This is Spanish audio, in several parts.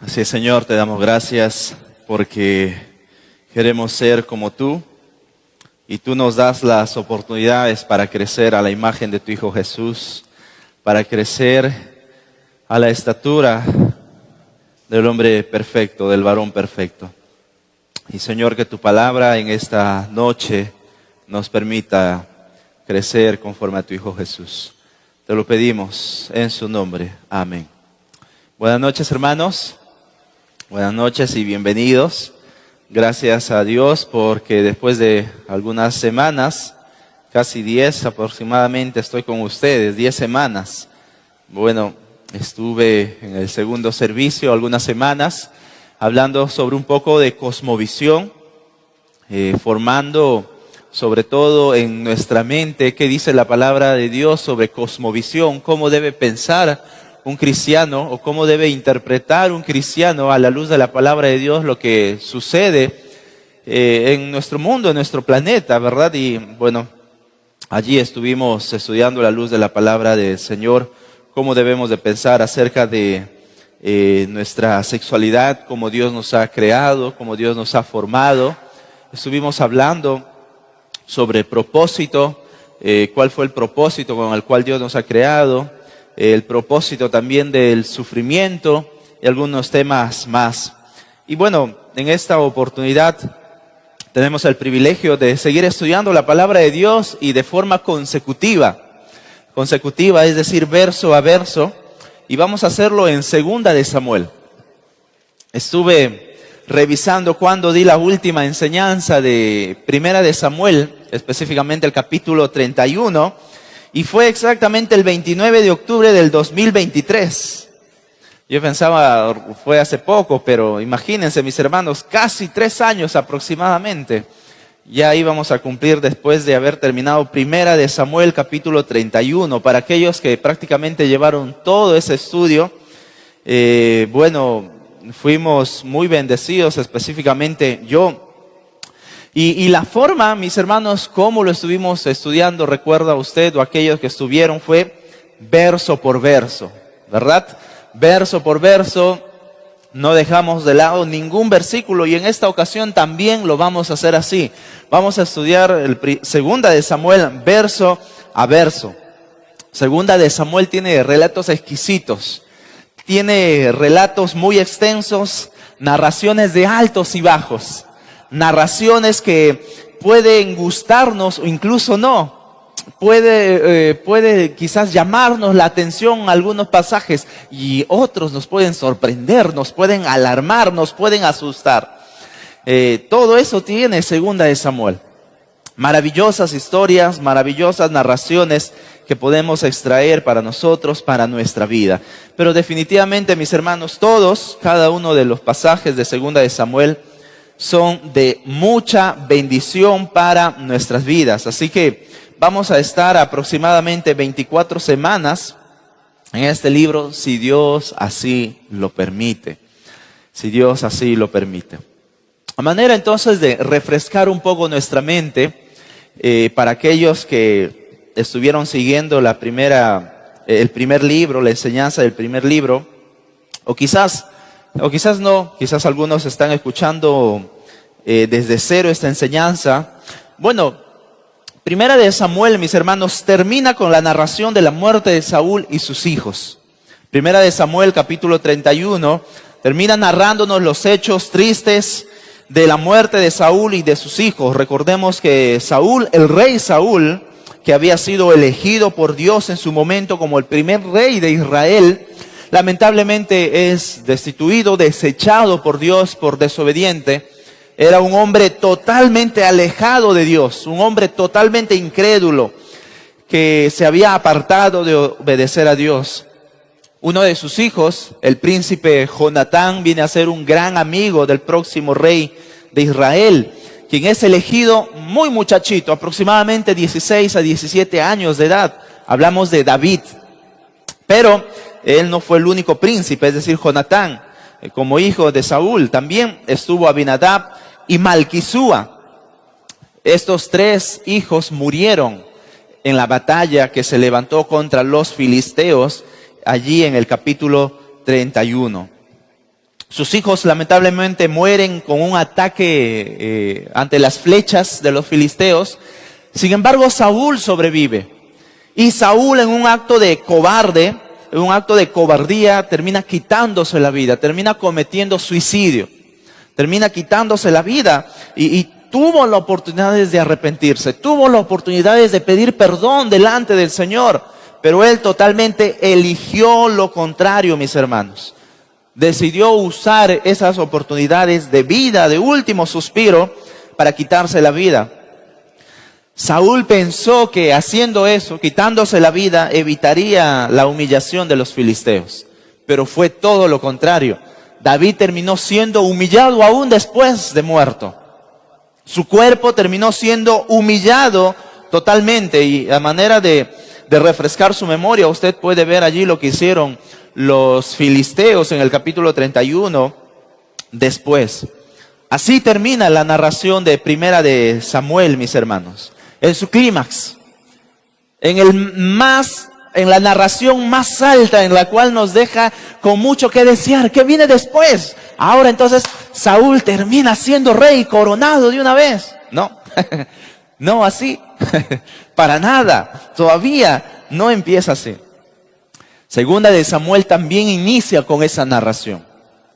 Así es, Señor, te damos gracias porque queremos ser como tú y tú nos das las oportunidades para crecer a la imagen de tu Hijo Jesús, para crecer a la estatura del hombre perfecto, del varón perfecto. Y Señor, que tu palabra en esta noche nos permita crecer conforme a tu Hijo Jesús. Te lo pedimos en su nombre. Amén. Buenas noches, hermanos. Buenas noches y bienvenidos. Gracias a Dios porque después de algunas semanas, casi 10 aproximadamente, estoy con ustedes, 10 semanas. Bueno, estuve en el segundo servicio algunas semanas hablando sobre un poco de cosmovisión, formando sobre todo en nuestra mente qué dice la palabra de Dios sobre cosmovisión, cómo debe pensar un cristiano o cómo debe interpretar un cristiano a la luz de la palabra de Dios lo que sucede en nuestro mundo, en nuestro planeta, ¿verdad? Y bueno, allí estuvimos estudiando a la luz de la palabra del Señor, cómo debemos de pensar acerca de nuestra sexualidad, cómo Dios nos ha creado, cómo Dios nos ha formado. Estuvimos hablando sobre el propósito, cuál fue el propósito con el cual Dios nos ha creado, el propósito también del sufrimiento y algunos temas más. Y bueno, en esta oportunidad tenemos el privilegio de seguir estudiando la palabra de Dios y de forma consecutiva. Consecutiva, es decir, verso a verso. Y vamos a hacerlo en Segunda de Samuel. Estuve revisando cuando di la última enseñanza de Primera de Samuel, específicamente el capítulo 31, y fue exactamente el 29 de octubre del 2023. Yo pensaba, fue hace poco, pero imagínense, mis hermanos, casi 3 años aproximadamente. Ya íbamos a cumplir después de haber terminado Primera de Samuel, capítulo 31. Para aquellos que prácticamente llevaron todo ese estudio, bueno, fuimos muy bendecidos, específicamente yo. Y la forma, mis hermanos, como lo estuvimos estudiando, recuerda usted o aquellos que estuvieron, fue verso por verso, ¿verdad? Verso por verso, no dejamos de lado ningún versículo y en esta ocasión también lo vamos a hacer así. Vamos a estudiar Segunda de Samuel verso a verso. Segunda de Samuel tiene relatos exquisitos, tiene relatos muy extensos, narraciones de altos y bajos. Narraciones que pueden gustarnos o incluso no. Puede quizás llamarnos la atención algunos pasajes y otros nos pueden sorprender, nos pueden alarmar, nos pueden asustar. Todo eso tiene Segunda de Samuel. Maravillosas historias, maravillosas narraciones que podemos extraer para nosotros, para nuestra vida. Pero definitivamente, mis hermanos, cada uno de los pasajes de Segunda de Samuel son de mucha bendición para nuestras vidas. Así que vamos a estar aproximadamente 24 semanas en este libro, si Dios así lo permite. Si Dios así lo permite. A manera entonces de refrescar un poco nuestra mente, para aquellos que estuvieron siguiendo el primer libro, la enseñanza del primer libro, o quizás no, quizás algunos están escuchando desde cero esta enseñanza. Bueno, Primera de Samuel, mis hermanos, termina con la narración de la muerte de Saúl y sus hijos. Primera de Samuel, capítulo 31, termina narrándonos los hechos tristes de la muerte de Saúl y de sus hijos. Recordemos que Saúl, el rey Saúl, que había sido elegido por Dios en su momento como el primer rey de Israel, lamentablemente es destituido, desechado por Dios por desobediente. Era un hombre totalmente alejado de Dios, un hombre totalmente incrédulo que se había apartado de obedecer a Dios. Uno de sus hijos, el príncipe Jonatán, viene a ser un gran amigo del próximo rey de Israel, quien es elegido muy muchachito, aproximadamente 16 a 17 años de edad. Hablamos de David. Pero él no fue el único príncipe, es decir, Jonatán, como hijo de Saúl, también estuvo Abinadab y Malquisúa. Estos 3 hijos murieron en la batalla que se levantó contra los filisteos allí en el capítulo 31. Sus hijos lamentablemente mueren con un ataque ante las flechas de los filisteos. Sin embargo, Saúl sobrevive. Y Saúl, en un acto de cobarde, en un acto de cobardía, termina quitándose la vida, termina cometiendo suicidio, termina quitándose la vida y tuvo la oportunidad de arrepentirse, tuvo la oportunidad de pedir perdón delante del Señor, pero él totalmente eligió lo contrario, mis hermanos. Decidió usar esas oportunidades de vida, de último suspiro, para quitarse la vida. Saúl pensó que haciendo eso, quitándose la vida, evitaría la humillación de los filisteos. Pero fue todo lo contrario. David terminó siendo humillado aún después de muerto. Su cuerpo terminó siendo humillado totalmente. Y a manera de refrescar su memoria, usted puede ver allí lo que hicieron los filisteos en el capítulo 31 después. Así termina la narración de Primera de Samuel, mis hermanos. En su clímax, en la narración más alta, en la cual nos deja con mucho que desear. ¿Qué viene después? Ahora entonces Saúl termina siendo rey, coronado de una vez. No, no así, para nada. Todavía no empieza así. Segunda de Samuel también inicia con esa narración.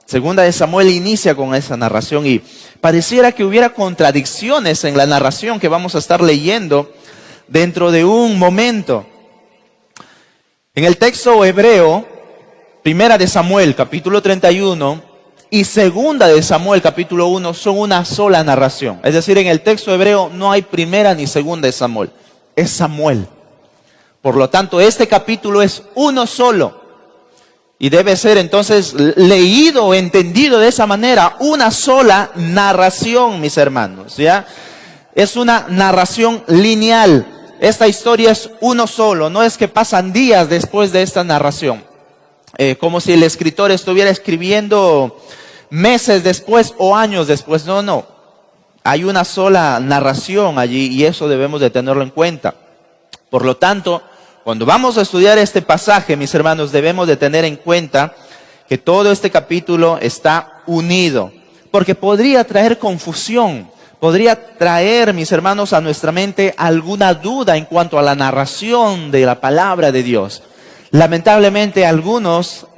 Segunda de Samuel inicia con esa narración y pareciera que hubiera contradicciones en la narración que vamos a estar leyendo dentro de un momento. En el texto hebreo, Primera de Samuel, capítulo 31, y Segunda de Samuel, capítulo 1, son una sola narración. Es decir, en el texto hebreo no hay Primera ni Segunda de Samuel, es Samuel. Por lo tanto, este capítulo es uno solo. Y debe ser entonces leído o entendido de esa manera, una sola narración, mis hermanos, ¿ya? Es una narración lineal. Esta historia es uno solo, no es que pasan días después de esta narración. Como si el escritor estuviera escribiendo meses después o años después. No, no. Hay una sola narración allí y eso debemos de tenerlo en cuenta. Por lo tanto, cuando vamos a estudiar este pasaje, mis hermanos, debemos de tener en cuenta que todo este capítulo está unido, porque podría traer confusión, podría traer, mis hermanos, a nuestra mente alguna duda en cuanto a la narración de la palabra de Dios. Lamentablemente, algunos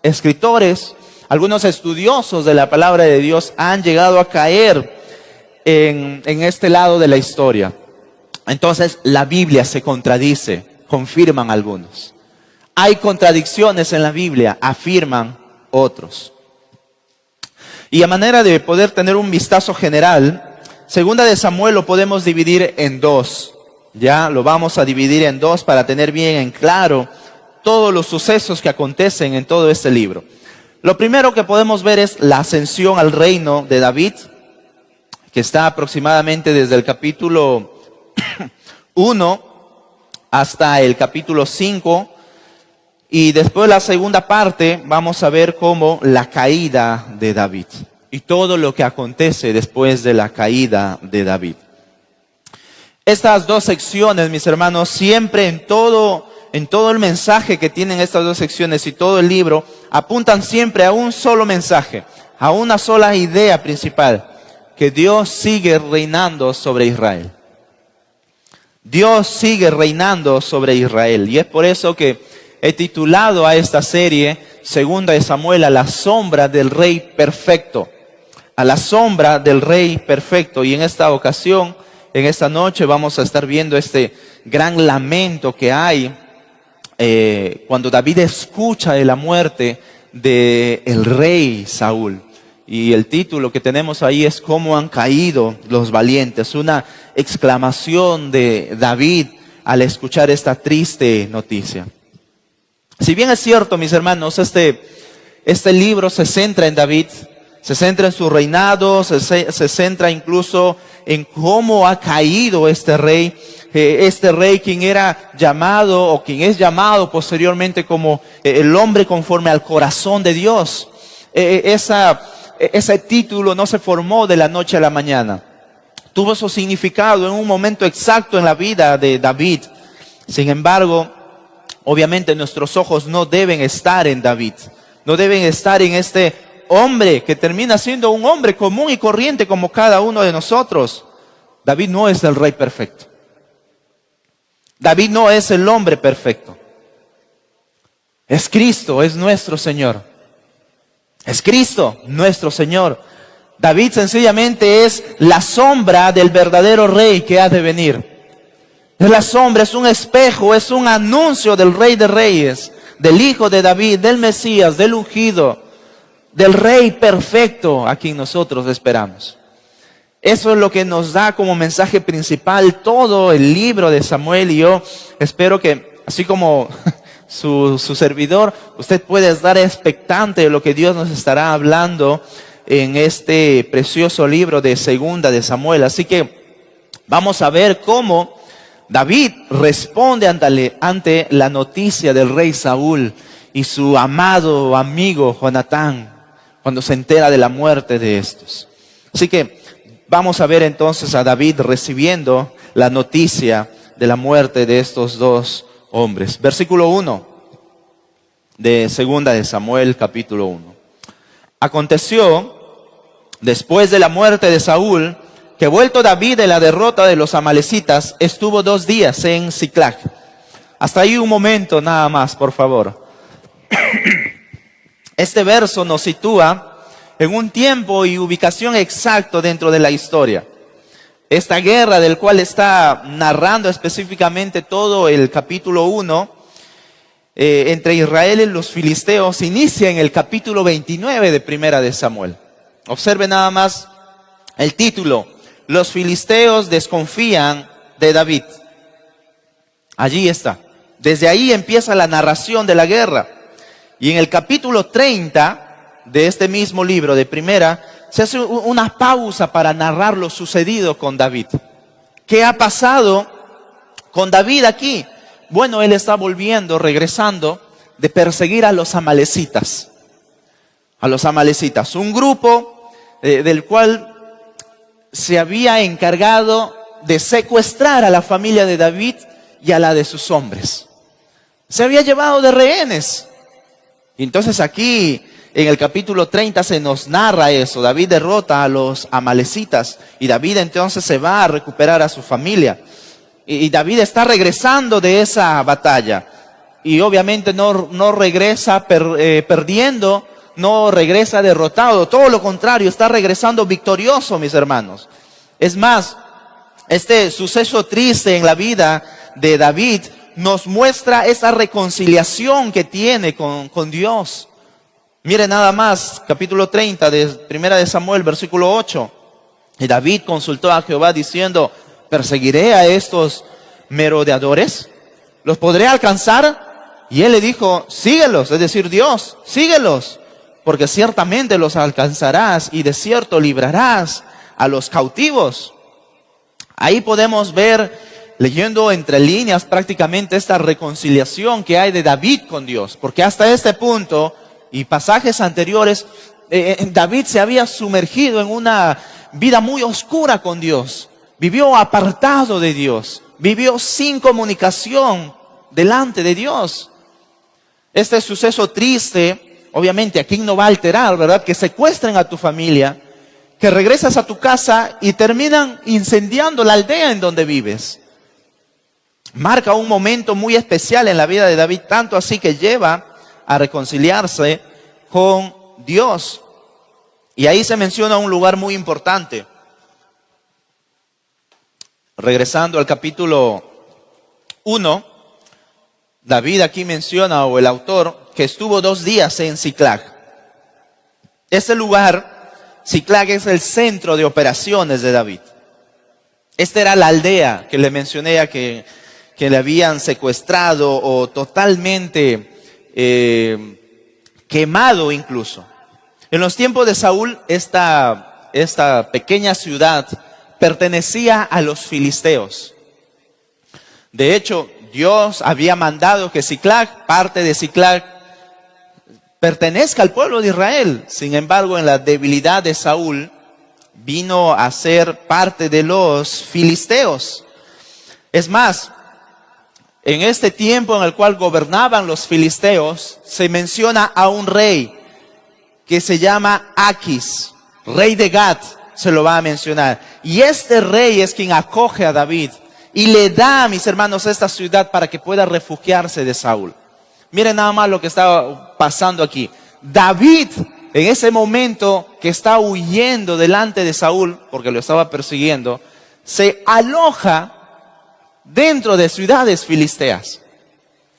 escritores, algunos estudiosos de la palabra de Dios han llegado a caer en este lado de la historia. Entonces, la Biblia se contradice. Confirman algunos. Hay contradicciones en la Biblia, afirman otros. Y a manera de poder tener un vistazo general, Segunda de Samuel lo podemos dividir en dos. Ya lo vamos a dividir en dos para tener bien en claro todos los sucesos que acontecen en todo este libro. Lo primero que podemos ver es la ascensión al reino de David, que está aproximadamente desde el capítulo 1 hasta el capítulo 5, y después la segunda parte vamos a ver cómo la caída de David y todo lo que acontece después de la caída de David. Estas dos secciones, mis hermanos, siempre en todo el mensaje que tienen estas dos secciones y todo el libro, apuntan siempre a un solo mensaje, a una sola idea principal, que Dios sigue reinando sobre Israel. Dios sigue reinando sobre Israel y es por eso que he titulado a esta serie Segunda de Samuel, a la sombra del Rey perfecto, a la sombra del Rey perfecto. Y en esta ocasión, en esta noche vamos a estar viendo este gran lamento que hay cuando David escucha de la muerte del rey Saúl. Y el título que tenemos ahí es ¿Cómo han caído los valientes? Una exclamación de David al escuchar esta triste noticia. Si bien es cierto, mis hermanos, este libro se centra en David, se centra en su reinado, se centra incluso en cómo ha caído este rey quien era llamado o quien es llamado posteriormente como el hombre conforme al corazón de Dios. Ese título no se formó de la noche a la mañana. Tuvo su significado en un momento exacto en la vida de David. Sin embargo, obviamente nuestros ojos no deben estar en David. No deben estar en este hombre que termina siendo un hombre común y corriente como cada uno de nosotros. David no es el rey perfecto. David no es el hombre perfecto. Es Cristo, es nuestro Señor. Es Cristo, nuestro Señor. David sencillamente es la sombra del verdadero rey que ha de venir. Es la sombra, es un espejo, es un anuncio del Rey de Reyes, del Hijo de David, del Mesías, del ungido, del Rey perfecto a quien nosotros esperamos. Eso es lo que nos da como mensaje principal todo el libro de Samuel, y yo espero que, así como su servidor, usted puede estar expectante de lo que Dios nos estará hablando en este precioso libro de Segunda de Samuel. Así que vamos a ver cómo David responde ante la noticia del rey Saúl y su amado amigo Jonatán cuando se entera de la muerte de estos. Así que vamos a ver entonces a David recibiendo la noticia de la muerte de estos dos hombres. Versículo 1 de Segunda de Samuel, capítulo 1. Aconteció, después de la muerte de Saúl, que vuelto David de la derrota de los amalecitas, estuvo 2 días en Siclag. Hasta ahí un momento nada más, por favor. Este verso nos sitúa en un tiempo y ubicación exacto dentro de la historia. Esta guerra del cual está narrando específicamente todo el capítulo 1, entre Israel y los filisteos, inicia en el capítulo 29 de Primera de Samuel. Observe nada más el título: los filisteos desconfían de David. Allí está. Desde ahí empieza la narración de la guerra. Y en el capítulo 30 de este mismo libro de Primera, se hace una pausa para narrar lo sucedido con David. ¿Qué ha pasado con David aquí? Bueno, él está regresando de perseguir a los amalecitas. A los amalecitas, un grupo del cual se había encargado de secuestrar a la familia de David y a la de sus hombres. Se había llevado de rehenes. Y entonces aquí en el capítulo 30 se nos narra eso. David derrota a los amalecitas y David entonces se va a recuperar a su familia. Y David está regresando de esa batalla. Y obviamente no regresa perdiendo, no regresa derrotado. Todo lo contrario, está regresando victorioso, mis hermanos. Es más, este suceso triste en la vida de David nos muestra esa reconciliación que tiene con Dios. Mire nada más, capítulo 30 de Primera de Samuel, versículo 8. Y David consultó a Jehová diciendo: ¿perseguiré a estos merodeadores? ¿Los podré alcanzar? Y él le dijo: síguelos, es decir, Dios, síguelos, porque ciertamente los alcanzarás y de cierto librarás a los cautivos. Ahí podemos ver, leyendo entre líneas prácticamente, esta reconciliación que hay de David con Dios, porque hasta este punto y pasajes anteriores, David se había sumergido en una vida muy oscura con Dios. Vivió apartado de Dios, vivió sin comunicación delante de Dios. Este suceso triste, obviamente, ¿a quién no va a alterar, verdad? Que secuestren a tu familia, que regresas a tu casa y terminan incendiando la aldea en donde vives. Marca un momento muy especial en la vida de David, tanto así que lleva a reconciliarse con Dios. Y ahí se menciona un lugar muy importante. Regresando al capítulo 1, David aquí menciona, o el autor, que estuvo 2 días en Siclag. Ese lugar, Siclag, es el centro de operaciones de David. Esta era la aldea que le mencioné, que le habían secuestrado o totalmente quemado incluso. En los tiempos de Saúl, esta pequeña ciudad pertenecía a los filisteos. De hecho, Dios había mandado que Siclag, parte de Siclag, pertenezca al pueblo de Israel. Sin embargo, en la debilidad de Saúl, vino a ser parte de los filisteos. Es más, en este tiempo en el cual gobernaban los filisteos, se menciona a un rey que se llama Aquis, rey de Gat, se lo va a mencionar. Y este rey es quien acoge a David y le da, mis hermanos, esta ciudad para que pueda refugiarse de Saúl. Miren nada más lo que estaba pasando aquí. David, en ese momento que está huyendo delante de Saúl, porque lo estaba persiguiendo, se aloja dentro de ciudades filisteas.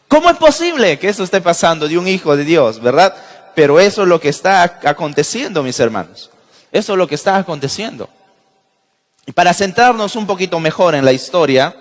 ¿Cómo es posible que eso esté pasando de un hijo de Dios, verdad? Pero eso es lo que está aconteciendo, mis hermanos. Eso es lo que está aconteciendo. Y para centrarnos un poquito mejor en la historia,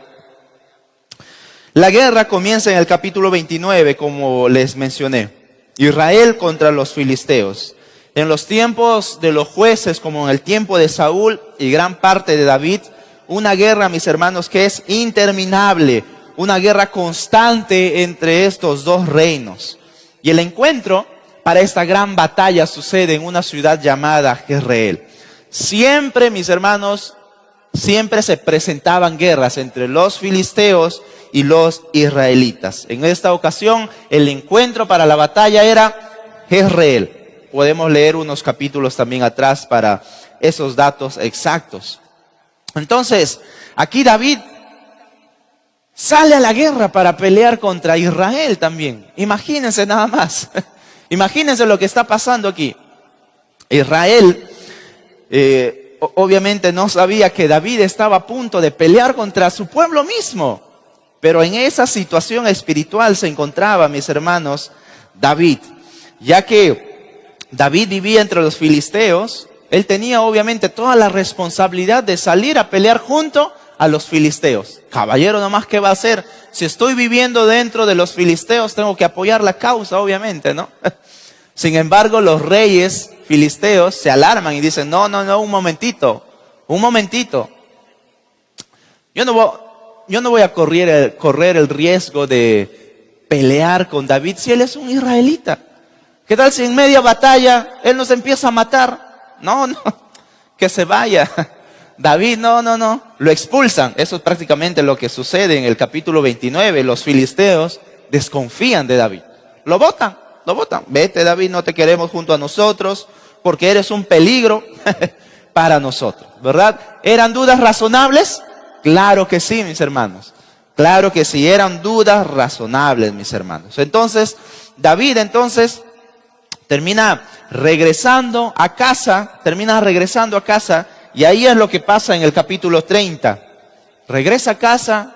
la guerra comienza en el capítulo 29, como les mencioné. Israel contra los filisteos. En los tiempos de los jueces, como en el tiempo de Saúl y gran parte de David, una guerra, mis hermanos, que es interminable. Una guerra constante entre estos dos reinos. Y el encuentro para esta gran batalla sucede en una ciudad llamada Jezreel. Siempre, mis hermanos, siempre se presentaban guerras entre los filisteos y los israelitas. En esta ocasión, el encuentro para la batalla era Jezreel. Podemos leer unos capítulos también atrás para esos datos exactos. Entonces, aquí David sale a la guerra para pelear contra Israel también. Imagínense nada más. Imagínense lo que está pasando aquí. Israel obviamente no sabía que David estaba a punto de pelear contra su pueblo mismo. Pero en esa situación espiritual se encontraba, mis hermanos, David. Ya que David vivía entre los filisteos, él tenía obviamente toda la responsabilidad de salir a pelear junto a los filisteos. Caballero, nomás, ¿qué va a hacer? Si estoy viviendo dentro de los filisteos, tengo que apoyar la causa, obviamente, ¿no? Sin embargo, los reyes filisteos se alarman y dicen, no, un momentito. Yo no voy a correr el riesgo de pelear con David si él es un israelita. ¿Qué tal si en media batalla él nos empieza a matar? No, que se vaya. David, no, lo expulsan. Eso es prácticamente lo que sucede en el capítulo 29. Los filisteos desconfían de David. Lo botan. Vete, David, no te queremos junto a nosotros porque eres un peligro para nosotros, ¿verdad? ¿Eran dudas razonables? Claro que sí, mis hermanos. Claro que sí, eran dudas razonables, mis hermanos. Entonces, David, termina regresando a casa, y ahí es lo que pasa en el capítulo 30. Regresa a casa,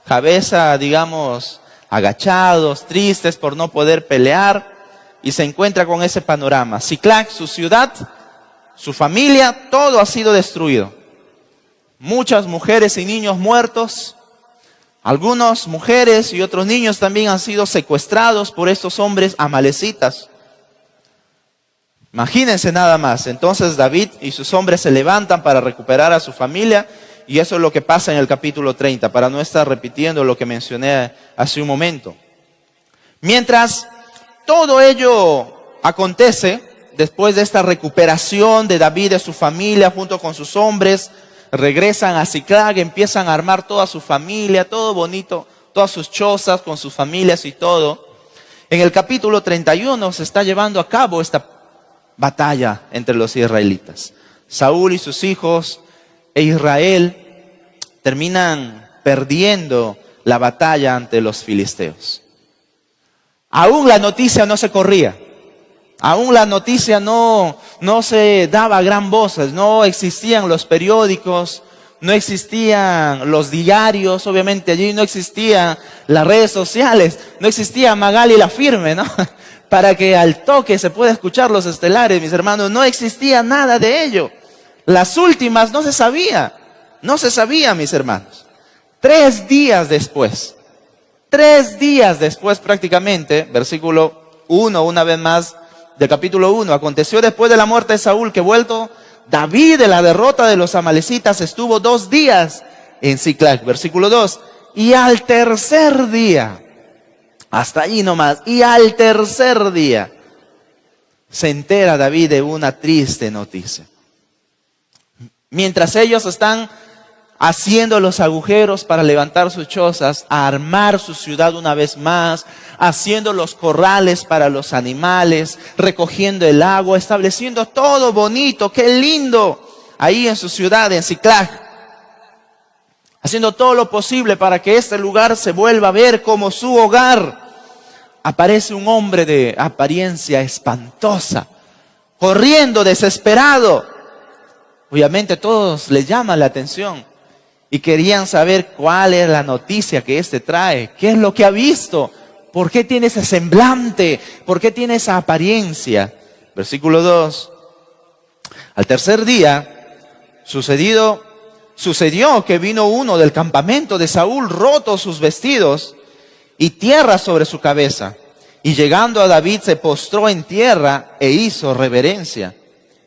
cabeza, digamos, agachados, tristes por no poder pelear, y se encuentra con ese panorama. Siclag, su ciudad, su familia, todo ha sido destruido. Muchas mujeres y niños muertos. Algunas mujeres y otros niños también han sido secuestrados por estos hombres amalecitas. Imagínense nada más. Entonces David y sus hombres se levantan para recuperar a su familia, y eso es lo que pasa en el capítulo 30, para no estar repitiendo lo que mencioné hace un momento. Mientras todo ello acontece, después de esta recuperación de David y de su familia junto con sus hombres, regresan a Siclag, empiezan a armar toda su familia, todo bonito, todas sus chozas con sus familias y todo. En el capítulo 31 se está llevando a cabo esta batalla entre los israelitas. Saúl y sus hijos e Israel terminan perdiendo la batalla ante los filisteos. Aún la noticia no se corría. Aún la noticia no se daba a gran voz. No existían los periódicos, no existían los diarios, obviamente allí no existían las redes sociales, no existía Magali la Firme, ¿no? Para que al toque se pueda escuchar los estelares, mis hermanos. No existía nada de ello. Las últimas no se sabía, mis hermanos. 3 días después prácticamente, versículo 1, una vez más, del capítulo 1, aconteció después de la muerte de Saúl que vuelto David de la derrota de los amalecitas estuvo 2 días en Siclag, versículo 2, y al tercer día, hasta allí nomás, y al tercer día, se entera David de una triste noticia. Mientras ellos están haciendo los agujeros para levantar sus chozas, a armar su ciudad una vez más, haciendo los corrales para los animales, recogiendo el agua, estableciendo todo bonito, qué lindo, ahí en su ciudad, en Siclag, haciendo todo lo posible para que este lugar se vuelva a ver como su hogar. Aparece un hombre de apariencia espantosa, corriendo desesperado. Obviamente todos le llaman la atención y querían saber cuál es la noticia que éste trae, qué es lo que ha visto, por qué tiene ese semblante, por qué tiene esa apariencia. Versículo 2. Al tercer día sucedió que vino uno del campamento de Saúl, rotos sus vestidos y tierra sobre su cabeza. Y llegando a David se postró en tierra e hizo reverencia.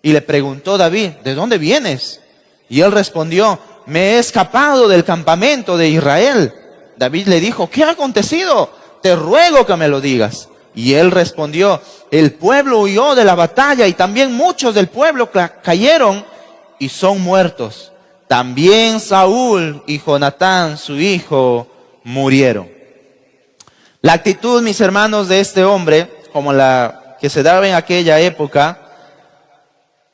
Y le preguntó David, ¿de dónde vienes? Y él respondió, me he escapado del campamento de Israel. David le dijo, ¿qué ha acontecido? Te ruego que me lo digas. Y él respondió, el pueblo huyó de la batalla y también muchos del pueblo cayeron y son muertos. También Saúl y Jonatán, su hijo, murieron. La actitud, mis hermanos, de este hombre, como la que se daba en aquella época,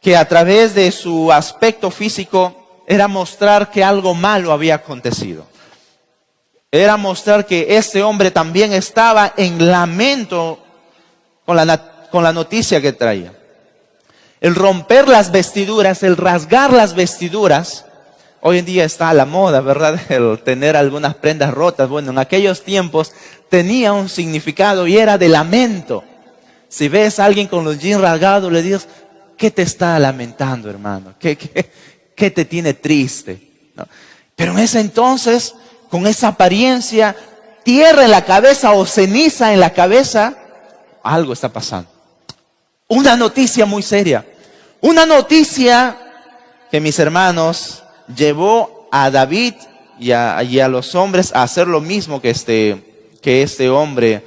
que a través de su aspecto físico era mostrar que algo malo había acontecido. Era mostrar que este hombre también estaba en lamento con la noticia que traía. El romper las vestiduras, el rasgar las vestiduras, hoy en día está a la moda, ¿verdad? El tener algunas prendas rotas. Bueno, en aquellos tiempos tenía un significado y era de lamento. Si ves a alguien con los jeans rasgados, le dices, ¿qué te está lamentando, hermano? ¿Qué te tiene triste? ¿No? Pero en ese entonces, con esa apariencia, tierra en la cabeza o ceniza en la cabeza, algo está pasando. Una noticia muy seria. Una noticia que, mis hermanos, llevó a David y a los hombres a hacer lo mismo que este hombre,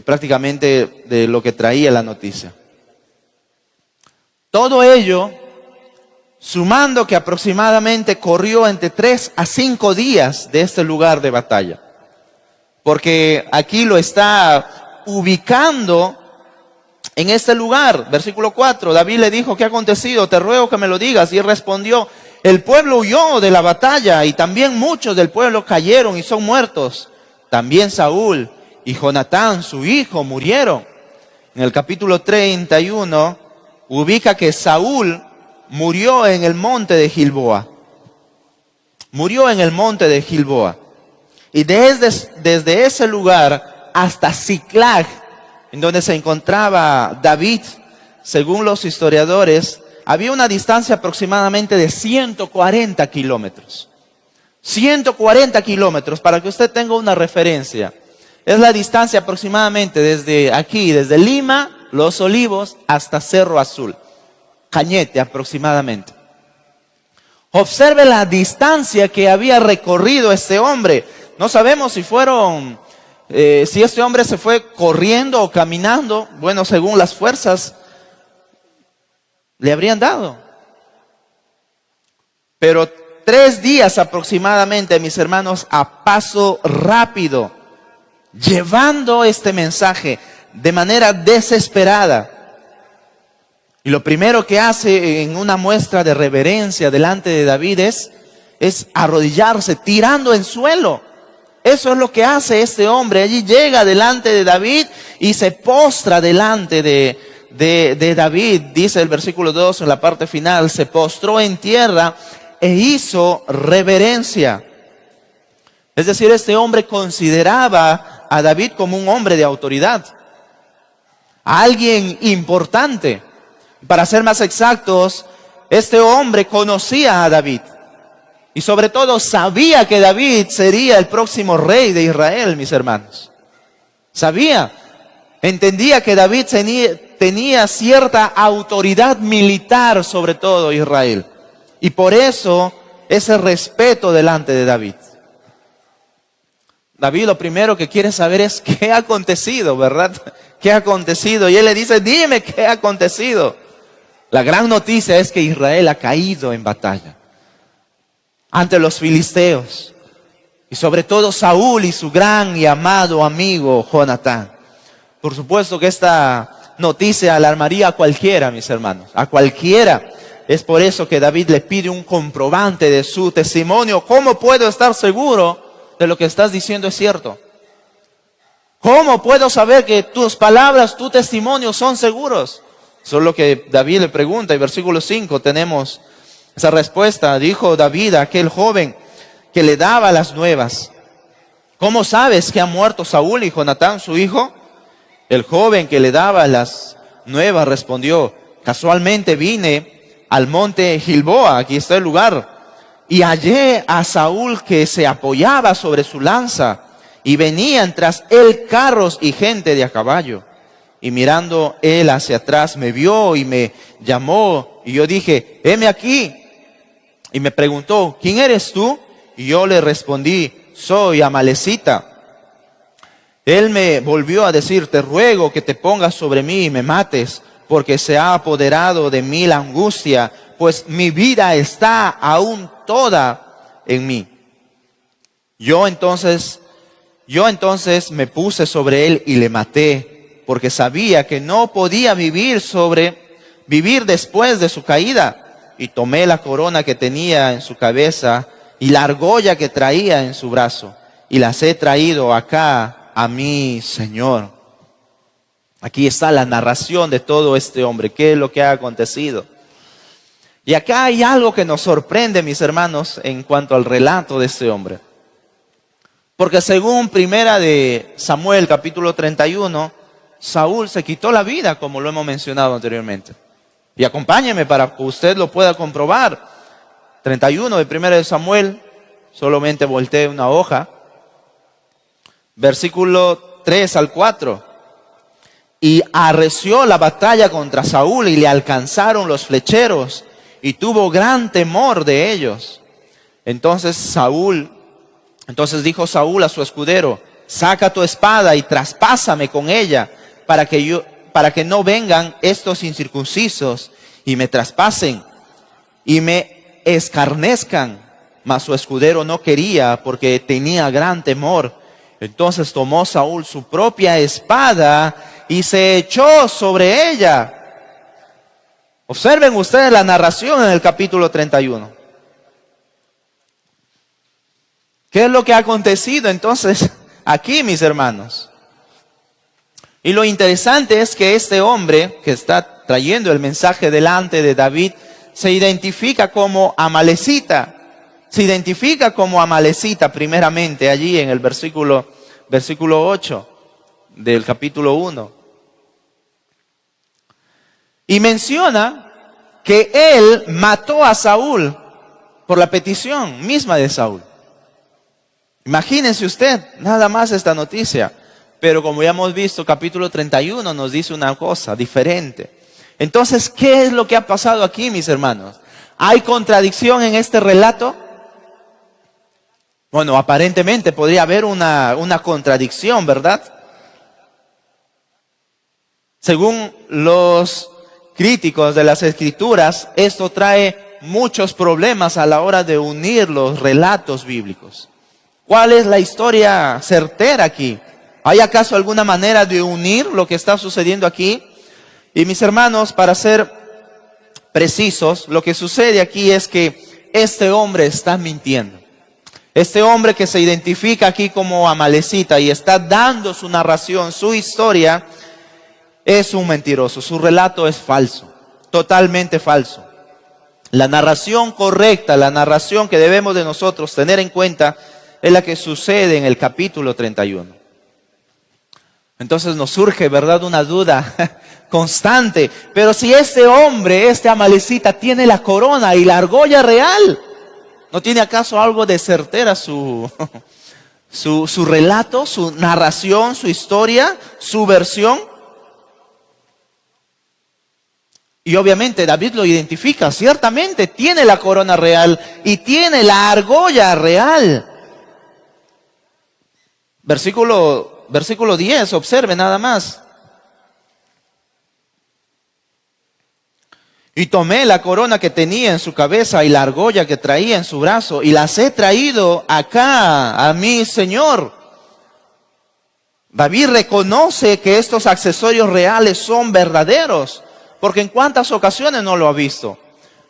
prácticamente de lo que traía la noticia. Todo ello, sumando que aproximadamente corrió entre 3 a 5 días de este lugar de batalla. Porque aquí lo está ubicando en este lugar. Versículo 4, David le dijo, ¿qué ha acontecido? Te ruego que me lo digas. Y él respondió, el pueblo huyó de la batalla y también muchos del pueblo cayeron y son muertos. También Saúl y Jonatán, su hijo, murieron. En el capítulo 31, ubica que Saúl murió en el monte de Gilboa. Murió en el monte de Gilboa. Y desde ese lugar hasta Siclag, en donde se encontraba David, según los historiadores, había una distancia aproximadamente de 140 kilómetros. 140 kilómetros, para que usted tenga una referencia. Es la distancia aproximadamente desde aquí, desde Lima, Los Olivos, hasta Cerro Azul. Cañete aproximadamente. Observe la distancia que había recorrido este hombre. No sabemos si si este hombre se fue corriendo o caminando. Bueno, según las fuerzas, le habrían dado. Pero 3 días aproximadamente, mis hermanos, a paso rápido, llevando este mensaje de manera desesperada. Y lo primero que hace en una muestra de reverencia delante de David es arrodillarse, tirando en suelo. Eso es lo que hace este hombre. Allí llega delante de David y se postra delante de David. Dice el versículo 2 en la parte final, se postró en tierra e hizo reverencia. Es decir, este hombre consideraba a David como un hombre de autoridad, a alguien importante. Para ser más exactos, este hombre conocía a David y sobre todo sabía que David sería el próximo rey de Israel, mis hermanos. Sabía, entendía que David tenía cierta autoridad militar sobre todo Israel. Y por eso ese respeto delante de David. David lo primero que quiere saber es qué ha acontecido, ¿verdad? ¿Qué ha acontecido? Y él le dice, dime qué ha acontecido. La gran noticia es que Israel ha caído en batalla. ante los filisteos. Y sobre todo Saúl y su gran y amado amigo Jonatán. Por supuesto que esta noticia alarmaría a cualquiera, mis hermanos, a cualquiera. Es por eso que David le pide un comprobante de su testimonio. ¿Cómo puedo estar seguro de lo que estás diciendo es cierto? ¿Cómo puedo saber que tus palabras, tu testimonio son seguros? Eso es lo que David le pregunta. En versículo 5 tenemos esa respuesta. Dijo David a aquel joven que le daba las nuevas: ¿cómo sabes que ha muerto Saúl y Jonatán su hijo? El joven que le daba las nuevas respondió: casualmente vine al monte Gilboa, aquí está el lugar, y hallé a Saúl que se apoyaba sobre su lanza, y venían tras él carros y gente de a caballo. Y mirando él hacia atrás me vio y me llamó, y yo dije: heme aquí. Y me preguntó: ¿quién eres tú? Y yo le respondí: soy amalecita. Él me volvió a decir: te ruego que te pongas sobre mí y me mates, porque se ha apoderado de mí la angustia, pues mi vida está aún toda en mí. Yo entonces me puse sobre él y le maté, porque sabía que no podía vivir después de su caída. Y tomé la corona que tenía en su cabeza y la argolla que traía en su brazo, y las he traído acá a mi Señor. Aquí está la narración de todo este hombre, qué es lo que ha acontecido. Y acá hay algo que nos sorprende, mis hermanos, en cuanto al relato de este hombre. Porque según primera de Samuel, capítulo 31, Saúl se quitó la vida, como lo hemos mencionado anteriormente. Y acompáñeme para que usted lo pueda comprobar. 31 de primera de Samuel, solamente volteé una hoja. Versículo 3 al 4. Y arreció la batalla contra Saúl y le alcanzaron los flecheros y tuvo gran temor de ellos. Entonces dijo Saúl a su escudero: saca tu espada y traspásame con ella para que no vengan estos incircuncisos y me traspasen y me escarnezcan. Mas su escudero no quería, porque tenía gran temor. Entonces tomó Saúl su propia espada y se echó sobre ella. Observen ustedes la narración en el capítulo 31. ¿Qué es lo que ha acontecido entonces aquí, mis hermanos? Y lo interesante es que este hombre que está trayendo el mensaje delante de David se identifica como amalecita. Se identifica como amalecita primeramente allí en el versículo 8 del capítulo 1. Y menciona que él mató a Saúl por la petición misma de Saúl. Imagínense usted nada más esta noticia. Pero como ya hemos visto, capítulo 31 nos dice una cosa diferente. Entonces, ¿qué es lo que ha pasado aquí, mis hermanos? ¿Hay contradicción en este relato? Bueno, aparentemente podría haber una contradicción, ¿verdad? Según los críticos de las Escrituras, esto trae muchos problemas a la hora de unir los relatos bíblicos. ¿Cuál es la historia certera aquí? ¿Hay acaso alguna manera de unir lo que está sucediendo aquí? Y mis hermanos, para ser precisos, lo que sucede aquí es que este hombre está mintiendo. Este hombre que se identifica aquí como amalecita y está dando su narración, su historia, es un mentiroso. Su relato es falso, totalmente falso. La narración correcta, la narración que debemos de nosotros tener en cuenta es la que sucede en el capítulo 31. Entonces nos surge, ¿verdad?, una duda constante. Pero si este hombre, este amalecita, tiene la corona y la argolla real, ¿no tiene acaso algo de certera su relato, su narración, su historia, su versión? Y obviamente David lo identifica, ciertamente tiene la corona real y tiene la argolla real. Versículo 10, observe nada más. Y tomé la corona que tenía en su cabeza y la argolla que traía en su brazo y las he traído acá a mi Señor. David reconoce que estos accesorios reales son verdaderos, porque en cuántas ocasiones no lo ha visto.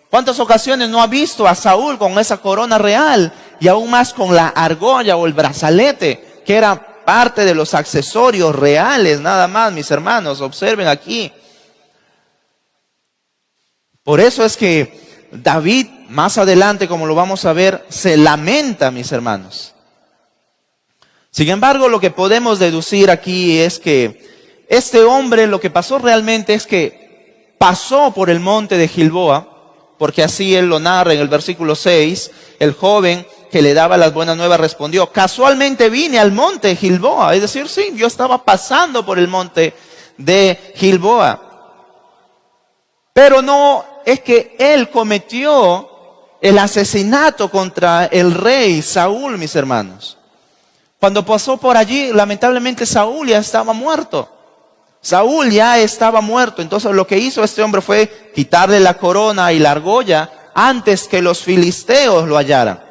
¿Cuántas ocasiones no ha visto a Saúl con esa corona real y aún más con la argolla o el brazalete, que era parte de los accesorios reales, nada más, mis hermanos? Observen aquí. Por eso es que David, más adelante, como lo vamos a ver, se lamenta, mis hermanos. Sin embargo, lo que podemos deducir aquí es que este hombre, lo que pasó realmente es que pasó por el monte de Gilboa, porque así él lo narra en el versículo 6, el joven que le daba las buenas nuevas respondió: casualmente vine al monte de Gilboa. Es decir, sí, yo estaba pasando por el monte de Gilboa. Pero no es que él cometió el asesinato contra el rey Saúl, mis hermanos. Cuando pasó por allí, lamentablemente Saúl ya estaba muerto. Saúl ya estaba muerto. Entonces lo que hizo este hombre fue quitarle la corona y la argolla antes que los filisteos lo hallaran.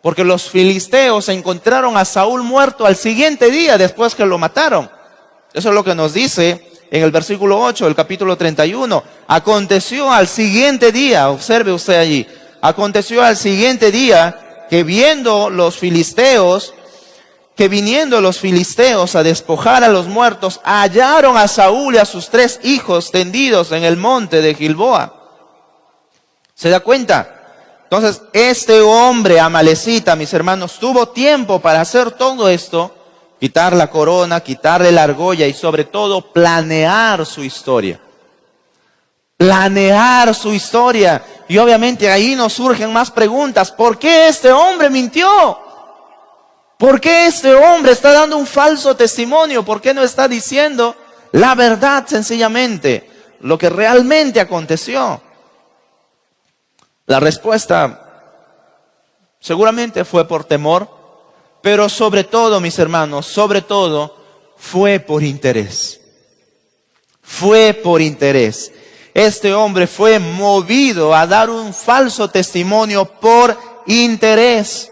Porque los filisteos encontraron a Saúl muerto al siguiente día después que lo mataron. Eso es lo que nos dice en el versículo 8 del capítulo 31. Aconteció al siguiente día, observe usted allí, aconteció al siguiente día que viniendo los filisteos a despojar a los muertos, hallaron a Saúl y a sus 3 hijos tendidos en el monte de Gilboa. ¿Se da cuenta? Entonces, este hombre amalecita, mis hermanos, tuvo tiempo para hacer todo esto: quitar la corona, quitarle la argolla y sobre todo planear su historia. Planear su historia. Y obviamente ahí nos surgen más preguntas. ¿Por qué este hombre mintió? ¿Por qué este hombre está dando un falso testimonio? ¿Por qué no está diciendo la verdad sencillamente? Lo que realmente aconteció. La respuesta seguramente fue por temor, pero sobre todo, mis hermanos, sobre todo fue por interés. Fue por interés. Este hombre fue movido a dar un falso testimonio por interés.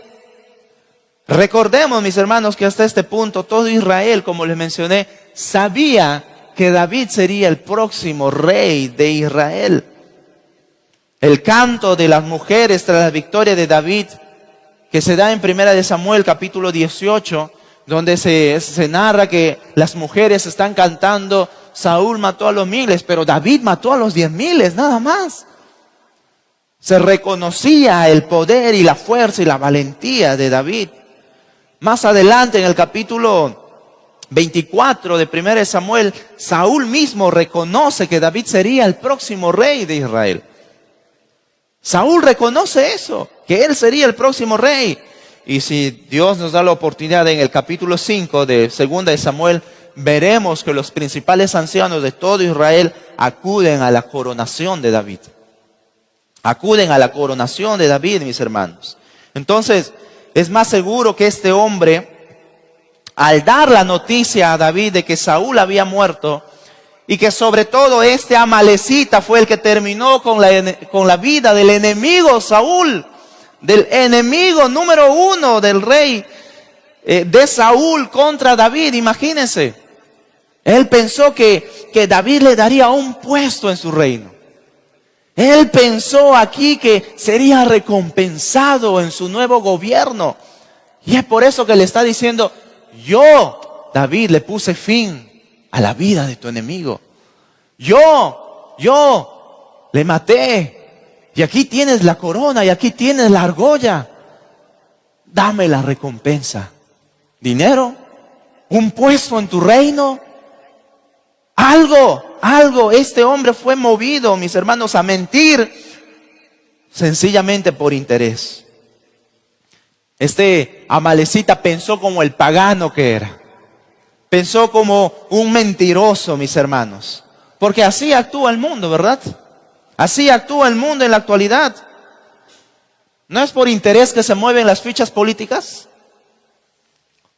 Recordemos, mis hermanos, que hasta este punto todo Israel, como les mencioné, sabía que David sería el próximo rey de Israel. El canto de las mujeres tras la victoria de David, que se da en 1 Samuel capítulo 18, donde se narra que las mujeres están cantando: Saúl mató a los 1000, pero David mató a los 10,000, nada más. Se reconocía el poder y la fuerza y la valentía de David. Más adelante, en el capítulo 24 de 1 Samuel, Saúl mismo reconoce que David sería el próximo rey de Israel. Saúl reconoce eso, que él sería el próximo rey. Y si Dios nos da la oportunidad, en el capítulo 5 de 2 Samuel, veremos que los principales ancianos de todo Israel acuden a la coronación de David. Acuden a la coronación de David, mis hermanos. Entonces, es más seguro que este hombre, al dar la noticia a David de que Saúl había muerto, y que sobre todo este amalecita fue el que terminó con la vida del enemigo Saúl, del enemigo número 1 del rey de Saúl contra David. Imagínense, él pensó que David le daría un puesto en su reino. Él pensó aquí que sería recompensado en su nuevo gobierno. Y es por eso que le está diciendo: yo, David, le puse fin a la vida de tu enemigo. Yo le maté. Y aquí tienes la corona y aquí tienes la argolla. Dame la recompensa. ¿Dinero? ¿Un puesto en tu reino? Algo. Este hombre fue movido, mis hermanos, a mentir sencillamente por interés. Este amalecita pensó como el pagano que era. Pensó como un mentiroso, mis hermanos. Porque así actúa el mundo, ¿verdad? Así actúa el mundo en la actualidad. ¿No es por interés que se mueven las fichas políticas?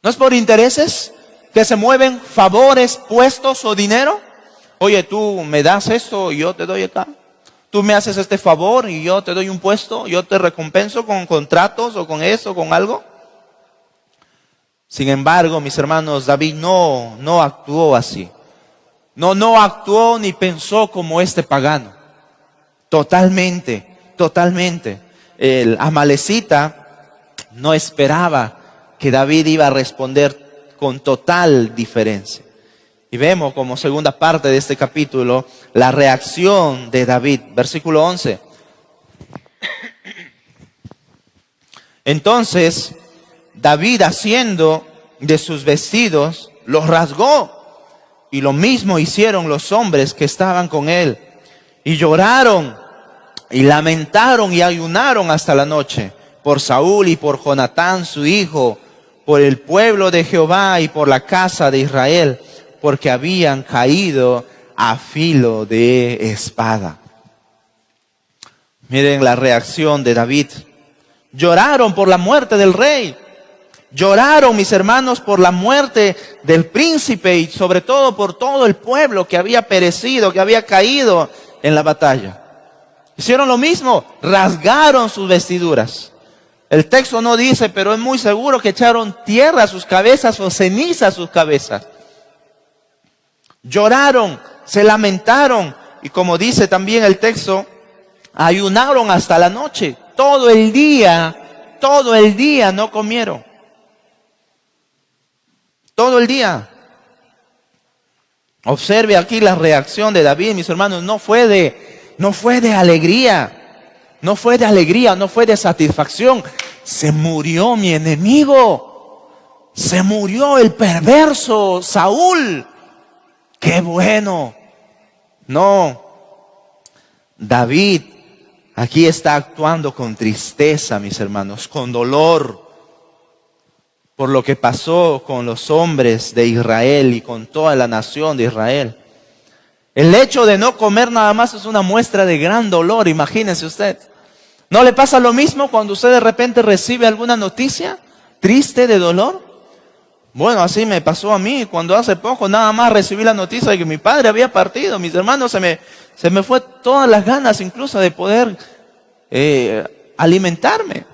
¿No es por intereses que se mueven favores, puestos o dinero? Oye, tú me das esto y yo te doy acá. tú me haces este favor y yo te doy un puesto, yo te recompenso con contratos o con eso, con algo. Sin embargo, mis hermanos, David no actuó así. No actuó ni pensó como este pagano. Totalmente. El amalecita no esperaba que David iba a responder con total diferencia. Y vemos como segunda parte de este capítulo la reacción de David. Versículo 11. Entonces, David, haciendo de sus vestidos, los rasgó. Y lo mismo hicieron los hombres que estaban con él. Y lloraron, y lamentaron, y ayunaron hasta la noche, por Saúl y por Jonatán su hijo, por el pueblo de Jehová y por la casa de Israel, porque habían caído a filo de espada. Miren la reacción de David. Lloraron por la muerte del rey. Lloraron, mis hermanos, por la muerte del príncipe y sobre todo por todo el pueblo que había perecido, que había caído en la batalla. Hicieron lo mismo, rasgaron sus vestiduras. El texto no dice, pero es muy seguro que echaron tierra a sus cabezas o ceniza a sus cabezas. Lloraron, se lamentaron y como dice también el texto, ayunaron hasta la noche. Todo el día no comieron. Todo el día. Observe aquí la reacción de David, mis hermanos, no fue de alegría, no fue de satisfacción. Se murió mi enemigo, se murió el perverso Saúl. ¡Qué bueno! No, David aquí está actuando con tristeza, mis hermanos, con dolor, por lo que pasó con los hombres de Israel y con toda la nación de Israel. El hecho de no comer nada más es una muestra de gran dolor, imagínense usted. ¿No le pasa lo mismo cuando usted de repente recibe alguna noticia triste de dolor? Bueno, así me pasó a mí cuando hace poco nada más recibí la noticia de que mi padre había partido. Mis hermanos, se me fue todas las ganas incluso de poder alimentarme.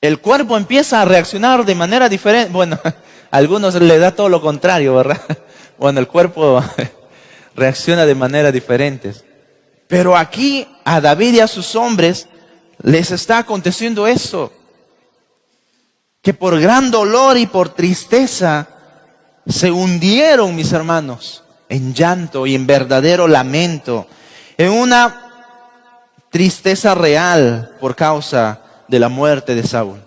El cuerpo empieza a reaccionar de manera diferente. Bueno, a algunos les da todo lo contrario, ¿verdad? Bueno, el cuerpo reacciona de manera diferente. Pero aquí a David y a sus hombres les está aconteciendo eso. Que por gran dolor y por tristeza se hundieron, mis hermanos, en llanto y en verdadero lamento. En una tristeza real por causa de la muerte de Saúl.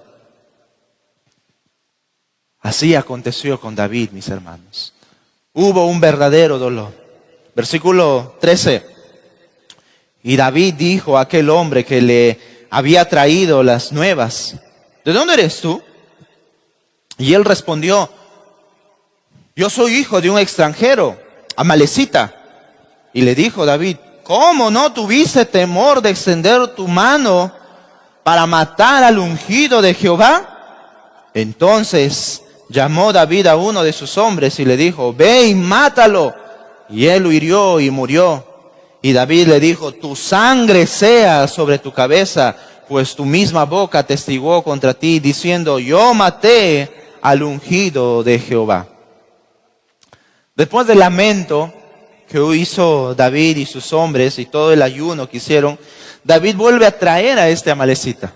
Así aconteció con David, mis hermanos. Hubo un verdadero dolor. Versículo 13. Y David dijo a aquel hombre que le había traído las nuevas: ¿de dónde eres tú? Y él respondió: yo soy hijo de un extranjero, amalecita. Y le dijo David: ¿cómo no tuviste temor de extender tu mano para matar al ungido de Jehová? Entonces llamó David a uno de sus hombres y le dijo: ve y mátalo. Y él lo hirió y murió. Y David le dijo: tu sangre sea sobre tu cabeza, pues tu misma boca testiguó contra ti, diciendo: yo maté al ungido de Jehová. Después del lamento que hizo David y sus hombres y todo el ayuno que hicieron, David vuelve a traer a este amalecita.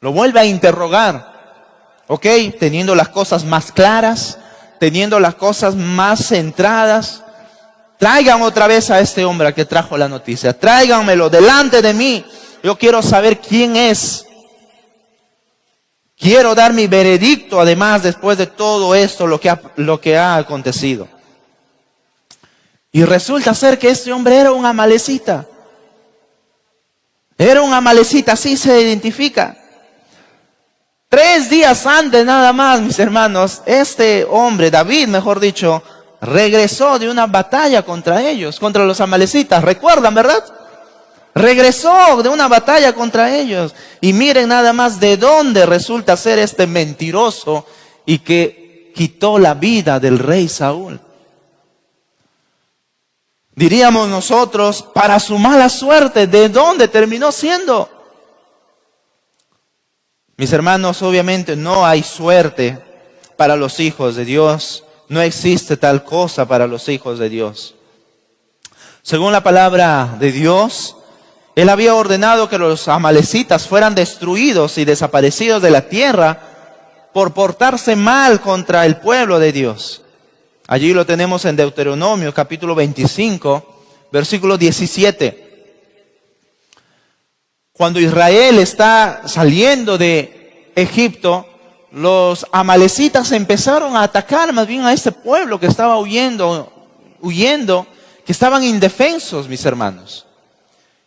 Lo vuelve a interrogar. ¿Ok? Teniendo las cosas más claras, teniendo las cosas más centradas. Traigan otra vez a este hombre que trajo la noticia. Tráiganmelo delante de mí. Yo quiero saber quién es. Quiero dar mi veredicto, además, después de todo esto, lo que ha acontecido. Y resulta ser que este hombre era un amalecita. Era un amalecita, así se identifica. 3 días antes nada más, mis hermanos, este hombre, David, mejor dicho, regresó de una batalla contra ellos, contra los amalecitas. ¿Recuerdan, verdad? Regresó de una batalla contra ellos. Y miren nada más de dónde resulta ser este mentiroso y que quitó la vida del rey Saúl. Diríamos nosotros, para su mala suerte, ¿de dónde terminó siendo? Mis hermanos, obviamente no hay suerte para los hijos de Dios. No existe tal cosa para los hijos de Dios. Según la palabra de Dios, Él había ordenado que los amalecitas fueran destruidos y desaparecidos de la tierra por portarse mal contra el pueblo de Dios. Allí lo tenemos en Deuteronomio capítulo 25, versículo 17. Cuando Israel está saliendo de Egipto, los amalecitas empezaron a atacar más bien a este pueblo que estaba huyendo, que estaban indefensos, mis hermanos.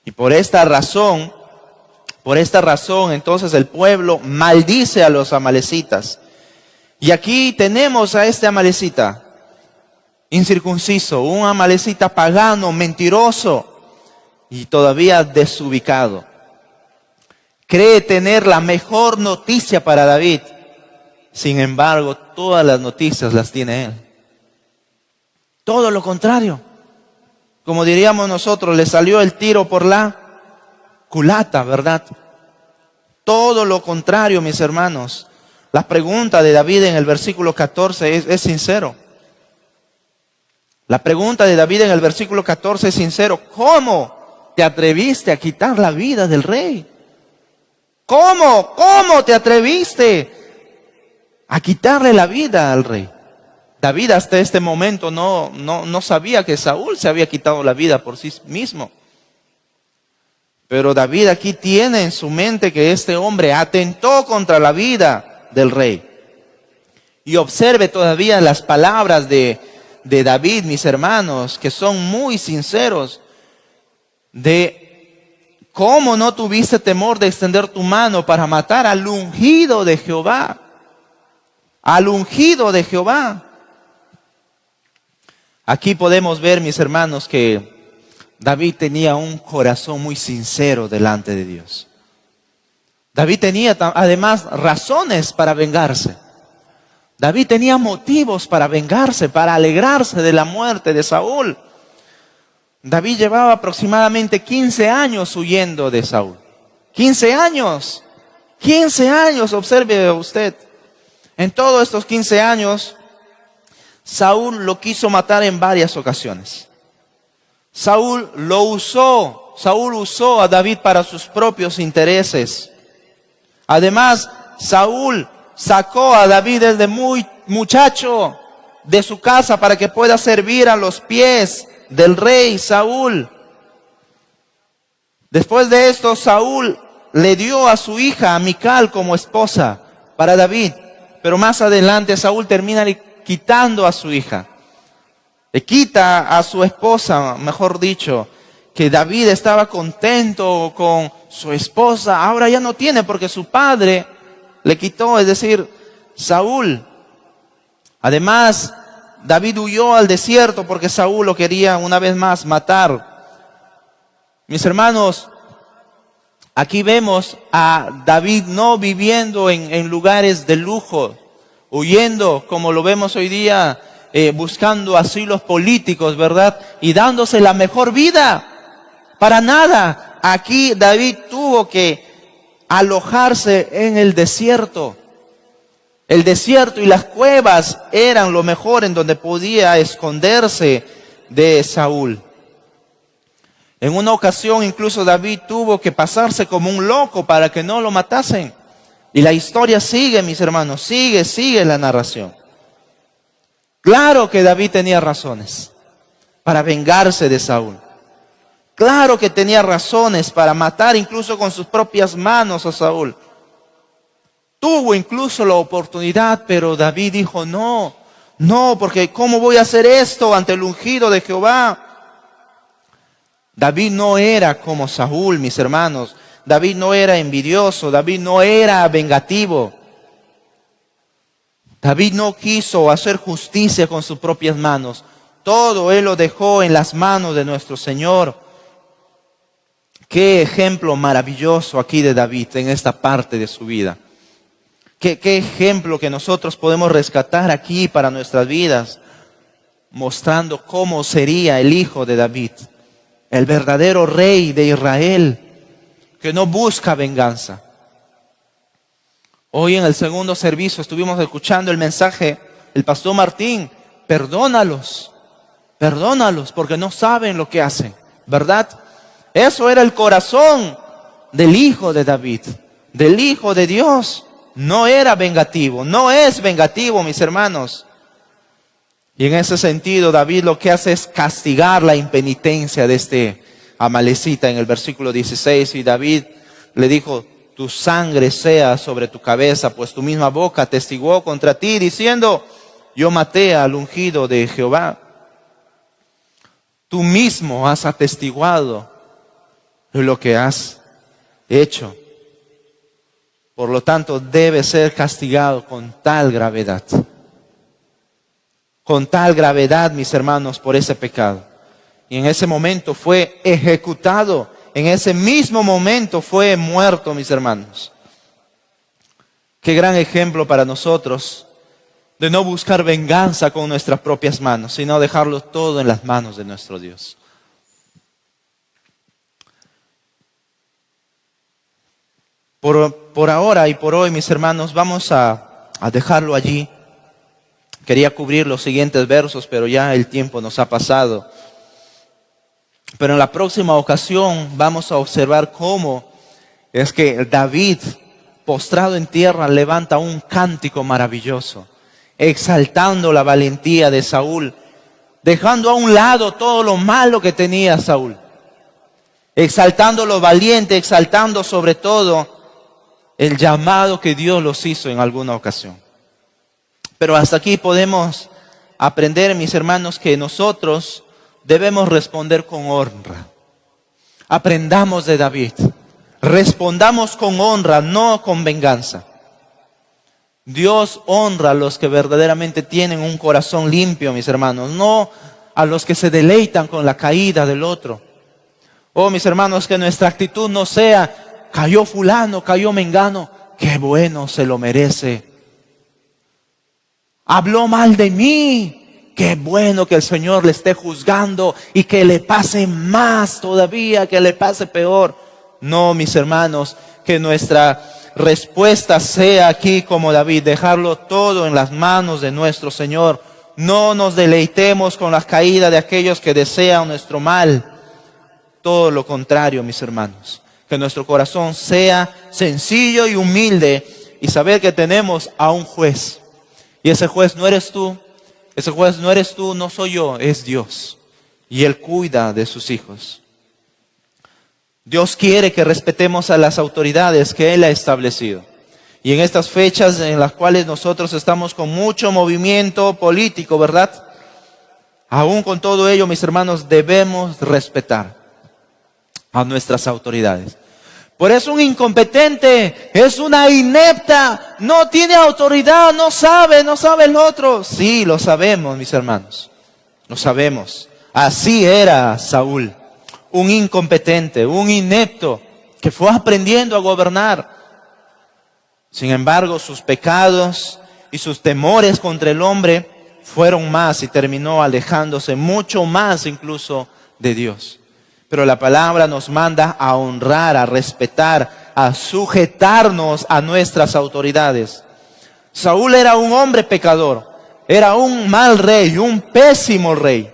Y por esta razón, entonces el pueblo maldice a los amalecitas. Y aquí tenemos a este amalecita incircunciso, un amalecita pagano, mentiroso y todavía desubicado. Cree tener la mejor noticia para David. Sin embargo, todas las noticias las tiene él. Todo lo contrario. Como diríamos nosotros, le salió el tiro por la culata, ¿verdad? Todo lo contrario, mis hermanos. La pregunta de David en el versículo 14 es sincero. La pregunta de David en el versículo 14 es sincero. ¿Cómo te atreviste a quitar la vida del rey? ¿Cómo te atreviste a quitarle la vida al rey? David hasta este momento no sabía que Saúl se había quitado la vida por sí mismo. Pero David aquí tiene en su mente que este hombre atentó contra la vida del rey. Y observe todavía las palabras de David, mis hermanos, que son muy sinceros, de cómo no tuviste temor de extender tu mano para matar al ungido de Jehová. Al ungido de Jehová. Aquí podemos ver, mis hermanos, que David tenía un corazón muy sincero delante de Dios. David tenía además razones para vengarse. David tenía motivos para vengarse, para alegrarse de la muerte de Saúl. David llevaba aproximadamente 15 años huyendo de Saúl. 15 años. 15 años, observe usted. En todos estos 15 años, Saúl lo quiso matar en varias ocasiones. Saúl usó a David para sus propios intereses. Además, Saúl sacó a David desde muy muchacho de su casa para que pueda servir a los pies del rey Saúl. Después de esto, Saúl le dio a su hija, a Mical, como esposa para David. Pero más adelante Saúl termina quitando a su hija. Le quita a su esposa, mejor dicho, que David estaba contento con su esposa. Ahora ya no tiene porque su padre le quitó, es decir, Saúl. Además, David huyó al desierto porque Saúl lo quería una vez más matar. Mis hermanos, aquí vemos a David no viviendo en lugares de lujo, huyendo como lo vemos hoy día, buscando asilos políticos, ¿verdad? Y dándose la mejor vida. Para nada. Aquí David tuvo que alojarse en el desierto. El desierto y las cuevas eran lo mejor en donde podía esconderse de Saúl. En una ocasión incluso David tuvo que pasarse como un loco para que no lo matasen. Y la historia sigue, mis hermanos, sigue la narración. Claro que David tenía razones para vengarse de Saúl. Claro que tenía razones para matar incluso con sus propias manos a Saúl. Tuvo incluso la oportunidad, pero David dijo, no, porque ¿cómo voy a hacer esto ante el ungido de Jehová? David no era como Saúl, mis hermanos. David no era envidioso, David no era vengativo. David no quiso hacer justicia con sus propias manos. Todo él lo dejó en las manos de nuestro Señor. Qué ejemplo maravilloso aquí de David en esta parte de su vida. Qué ejemplo que nosotros podemos rescatar aquí para nuestras vidas. mostrando cómo sería el hijo de David, el verdadero rey de Israel, que no busca venganza. Hoy en el segundo servicio estuvimos escuchando el mensaje del pastor Martín. Perdónalos porque no saben lo que hacen, ¿verdad? Eso era el corazón del hijo de David, del hijo de Dios. No era vengativo, no es vengativo, mis hermanos. Y en ese sentido, David lo que hace es castigar la impenitencia de este amalecita en el versículo 16. Y David le dijo: tu sangre sea sobre tu cabeza, pues tu misma boca atestiguó contra ti, diciendo: yo maté al ungido de Jehová. Tú mismo has atestiguado lo que has hecho. Por lo tanto, debe ser castigado con tal gravedad. Con tal gravedad, mis hermanos, por ese pecado. Y en ese momento fue ejecutado. En ese mismo momento fue muerto, mis hermanos. Qué gran ejemplo para nosotros de no buscar venganza con nuestras propias manos, sino dejarlo todo en las manos de nuestro Dios. Por ahora y por hoy, mis hermanos, vamos a dejarlo allí. Quería cubrir los siguientes versos, pero ya el tiempo nos ha pasado. Pero en la próxima ocasión vamos a observar cómo es que David, postrado en tierra, levanta un cántico maravilloso, exaltando la valentía de Saúl, dejando a un lado todo lo malo que tenía Saúl, exaltando lo valiente, exaltando sobre todo el llamado que Dios los hizo en alguna ocasión. Pero hasta aquí podemos aprender, mis hermanos, que nosotros debemos responder con honra. Aprendamos de David. Respondamos con honra, no con venganza. Dios honra a los que verdaderamente tienen un corazón limpio, mis hermanos, no a los que se deleitan con la caída del otro. Oh, mis hermanos, que nuestra actitud no sea: cayó fulano, cayó mengano, qué bueno, se lo merece. Habló mal de mí, qué bueno que el Señor le esté juzgando y que le pase más todavía, que le pase peor. No, mis hermanos, que nuestra respuesta sea aquí como David, dejarlo todo en las manos de nuestro Señor. No nos deleitemos con la caída de aquellos que desean nuestro mal. Todo lo contrario, mis hermanos. Que nuestro corazón sea sencillo y humilde y saber que tenemos a un juez. Y ese juez no eres tú. Ese juez no eres tú, no soy yo, es Dios. Y Él cuida de sus hijos. Dios quiere que respetemos a las autoridades que Él ha establecido. Y en estas fechas en las cuales nosotros estamos con mucho movimiento político, ¿verdad? Aún con todo ello, mis hermanos, debemos respetar a nuestras autoridades. Por eso un incompetente es una inepta, no tiene autoridad, no sabe el otro. Sí, lo sabemos, mis hermanos, lo sabemos. Así era Saúl, un incompetente, un inepto que fue aprendiendo a gobernar. Sin embargo, sus pecados y sus temores contra el hombre fueron más y terminó alejándose mucho más incluso de Dios. Pero la palabra nos manda a honrar, a respetar, a sujetarnos a nuestras autoridades. Saúl era un hombre pecador, era un mal rey, un pésimo rey.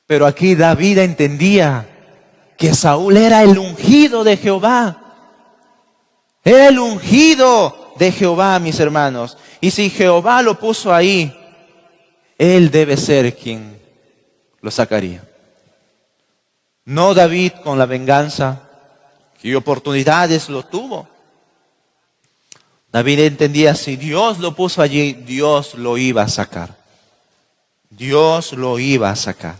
Pero aquí David entendía que Saúl era el ungido de Jehová. Era el ungido de Jehová, mis hermanos. Y si Jehová lo puso ahí, Él debe ser quien lo sacaría. No David con la venganza, y oportunidades lo tuvo. David entendía, si Dios lo puso allí, Dios lo iba a sacar. Dios lo iba a sacar.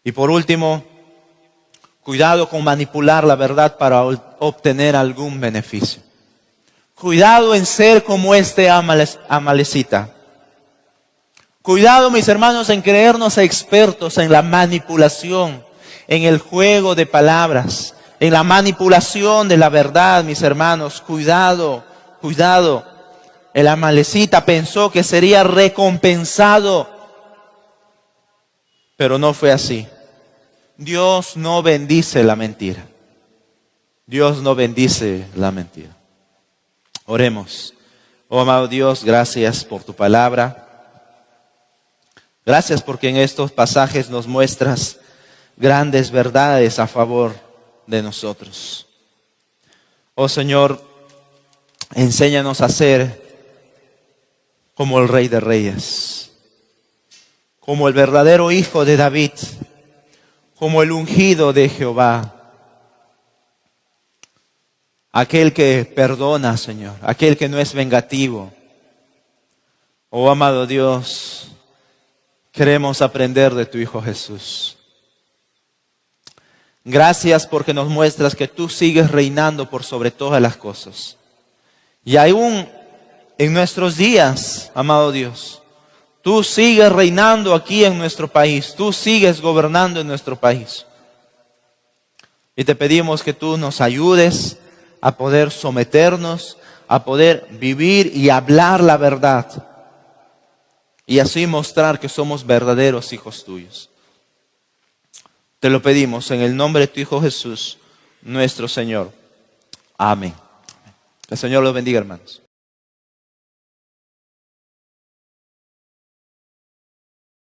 Y por último, cuidado con manipular la verdad para obtener algún beneficio. Cuidado en ser como este amalecita. Cuidado, mis hermanos, en creernos expertos en la manipulación, en el juego de palabras, en la manipulación de la verdad, mis hermanos. Cuidado, cuidado. el amalecita pensó que sería recompensado, pero no fue así. Dios no bendice la mentira. Dios no bendice la mentira. Oremos. Oh amado Dios, gracias por tu palabra. Gracias porque en estos pasajes nos muestras grandes verdades a favor de nosotros. Oh Señor, enséñanos a ser como el Rey de Reyes, como el verdadero Hijo de David, como el ungido de Jehová. Aquel que perdona, Señor, aquel que no es vengativo. Oh amado Dios, queremos aprender de tu Hijo Jesús. Gracias porque nos muestras que tú sigues reinando por sobre todas las cosas. Y aún en nuestros días, amado Dios, tú sigues reinando aquí en nuestro país. Tú sigues gobernando en nuestro país. Y te pedimos que tú nos ayudes a poder someternos, a poder vivir y hablar la verdad. Y así mostrar que somos verdaderos hijos tuyos. Te lo pedimos en el nombre de tu Hijo Jesús, nuestro Señor. Amén. El Señor los bendiga, hermanos.